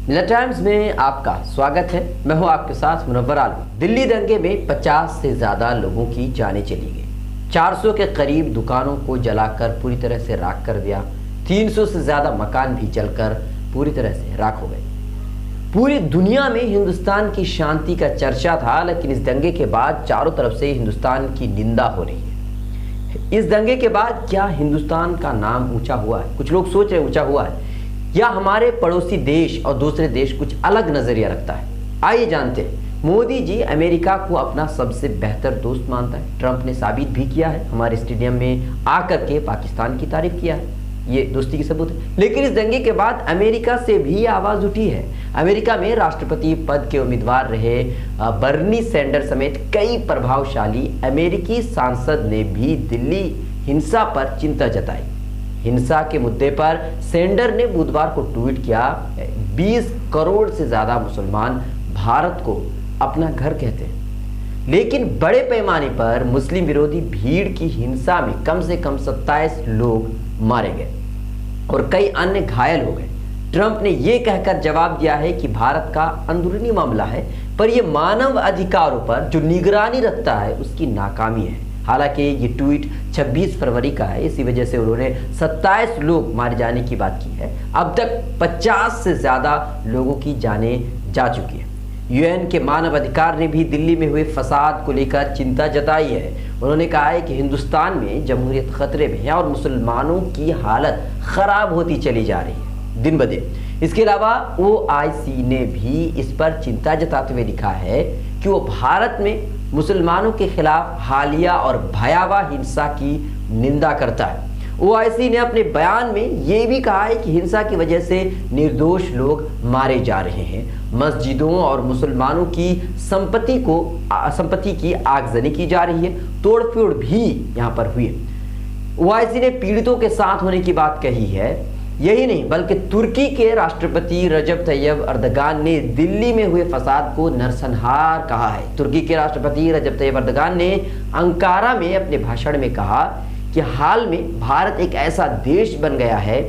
मिलत टाइम्स में आपका स्वागत है। मैं हूं आपके साथ मुनव्वर आलम। दिल्ली दंगे में 50 से ज़्यादा लोगों की जानें चली गई। 400 के करीब दुकानों को जलाकर पूरी तरह से राख कर दिया। 300 से ज़्यादा मकान भी जलकर पूरी तरह से राख हो गए। पूरी दुनिया में हिंदुस्तान की शांति का चर्चा था, लेकिन इस दंगे के बाद चारों तरफ से हिंदुस्तान की निंदा हो रही है। इस दंगे के बाद क्या हिंदुस्तान का नाम ऊंचा हुआ है? कुछ लोग सोच रहे ऊंचा हुआ है, या हमारे पड़ोसी देश और दूसरे देश कुछ अलग नजरिया रखता है? आइए जानते हैं। मोदी जी अमेरिका को अपना सबसे बेहतर दोस्त मानता है। ट्रंप ने साबित भी किया है, हमारे स्टेडियम में आकर के पाकिस्तान की तारीफ किया है। ये दोस्ती की सबूत है। लेकिन इस दंगे के बाद अमेरिका से भी आवाज उठी है। अमेरिका में राष्ट्रपति पद के उम्मीदवार रहे बर्नी सैंडर्स समेत कई प्रभावशाली अमेरिकी सांसद ने भी दिल्ली हिंसा पर चिंता जताई। हिंसा के मुद्दे पर सैंडर ने बुधवार को ट्वीट किया, 20 करोड़ से ज्यादा मुसलमान भारत को अपना घर कहते हैं, लेकिन बड़े पैमाने पर मुस्लिम विरोधी भीड़ की हिंसा में कम से कम 27 लोग मारे गए और कई अन्य घायल हो गए। ट्रंप ने यह कहकर जवाब दिया है कि भारत का अंदरूनी मामला है, पर यह मानव अधिकारों पर जो निगरानी रखता है उसकी नाकामी है। हालांकि ये ट्वीट 26 फरवरी का है, इसी वजह से उन्होंने 27 लोग मारे जाने की बात की है। अब तक 50 से ज्यादा लोगों की जानें जा चुकी है। यूएन के मानव अधिकार ने भी दिल्ली में हुए फसाद को लेकर चिंता जताई है। उन्होंने कहा है कि हिंदुस्तान में जमहूरियत खतरे में है और मुसलमानों की हालत खराब होती चली जा रही है दिन ब दिन। इसके अलावा OIC ने भी इस पर चिंता जताते हुए लिखा है कि वो भारत में मुसलमानों के खिलाफ हालिया और भयावह हिंसा की निंदा करता है। OIC ने अपने बयान में यह भी कहा है कि हिंसा की वजह से निर्दोष लोग मारे जा रहे हैं। मस्जिदों और मुसलमानों की संपत्ति की आगजनी की जा रही है। तोड़फोड़ भी यहाँ पर हुई है। OIC ने पीड़ितों के साथ होने की बात कही है। यही नहीं, बल्कि तुर्की के राष्ट्रपति रजब तैयब अर्दगान ने दिल्ली में हुए फसाद को नरसंहार कहा है। तुर्की के राष्ट्रपति रजब तैयब अर्दगान ने अंकारा में अपने भाषण में कहा कि हाल में भारत एक ऐसा देश बन गया है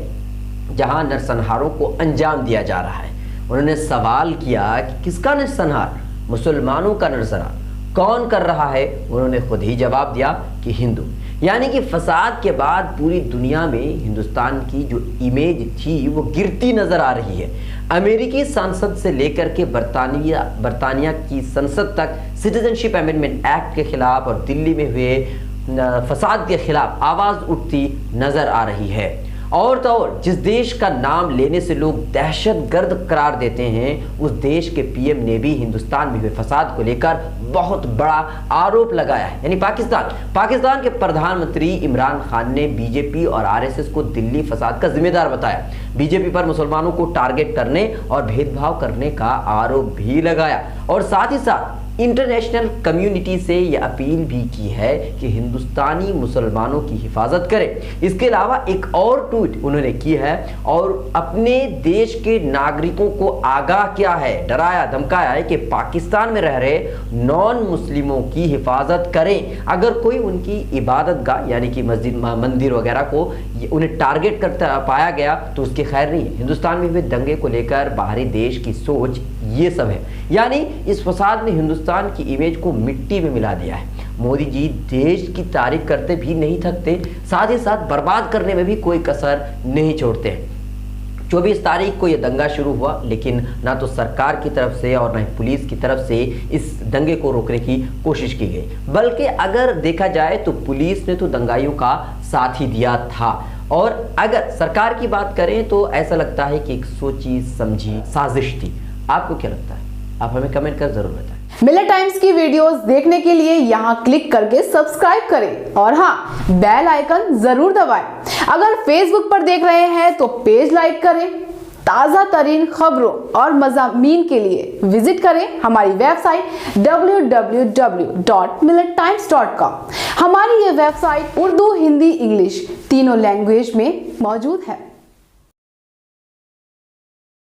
जहां नरसंहारों को अंजाम दिया जा रहा है। उन्होंने सवाल किया कि किसका नरसंहार? मुसलमानों का नरसंहार कौन कर रहा है? उन्होंने खुद ही जवाब दिया कि हिंदू। यानी कि फसाद के बाद पूरी दुनिया में हिंदुस्तान की जो इमेज थी वो गिरती नजर आ रही है। अमेरिकी संसद से लेकर के बर्तानिया की संसद तक सिटीजनशिप अमेंडमेंट एक्ट के खिलाफ और दिल्ली में हुए फसाद के खिलाफ आवाज उठती नजर आ रही है। और तो और जिस देश का नाम लेने से लोग दहशतगर्द करार देते हैं, उस देश के PM ने भी हिंदुस्तान में हुए फसाद को लेकर बहुत बड़ा आरोप लगाया है, यानी पाकिस्तान के प्रधानमंत्री इमरान खान ने बीजेपी और RSS को दिल्ली फसाद का जिम्मेदार बताया। बीजेपी पर मुसलमानों को टारगेट करने और भेदभाव करने का आरोप भी लगाया और साथ ही साथ इंटरनेशनल कम्युनिटी से यह अपील भी की है कि हिंदुस्तानी मुसलमानों की हिफाजत करें। इसके अलावा एक और ट्वीट उन्होंने की है और अपने देश के नागरिकों को आगाह किया है, डराया धमकाया है कि पाकिस्तान में रह रहे नॉन मुस्लिमों की हिफाजत करें। अगर कोई उनकी इबादत गाह यानी कि मस्जिद मंदिर वगैरह को उन्हें टारगेट करता पाया गया तो उसकी खैर नहीं है। हिंदुस्तान में हुए दंगे को लेकर बाहरी देश की सोच ये सब है, यानी इस फसाद ने हिंदुस्तान की इमेज को मिट्टी में मिला दिया है। मोदी जी देश की तारीफ करते भी नहीं थकते, साथ ही साथ बर्बाद करने में भी कोई कसर नहीं छोड़ते हैं। 24 तारीख को यह दंगा शुरू हुआ, लेकिन ना तो सरकार की तरफ से और ना ही पुलिस की तरफ से इस दंगे को रोकने की कोशिश की गई, बल्कि अगर देखा जाए तो पुलिस ने तो दंगाइयों का साथ ही दिया था। और अगर सरकार की बात करें तो ऐसा लगता है कि एक सोची समझी साजिश थी। आपको क्या लगता है? आप हमें कमेंट कर जरूर बताएं। मिलत टाइम्स की वीडियोस देखने के लिए यहाँ क्लिक करके सब्सक्राइब करें और हाँ, बेल आइकन जरूर दबाएं। अगर फेसबुक पर देख रहे हैं तो पेज लाइक करें। ताज़ा तरीन खबरों और मज़ामीन के लिए विजिट करें हमारी वेबसाइट www.millettimes.com। हमारी ये वेबसाइट उर्दू, हिंदी, इंग्लिश तीनों लैंग्वेज में मौजूद है।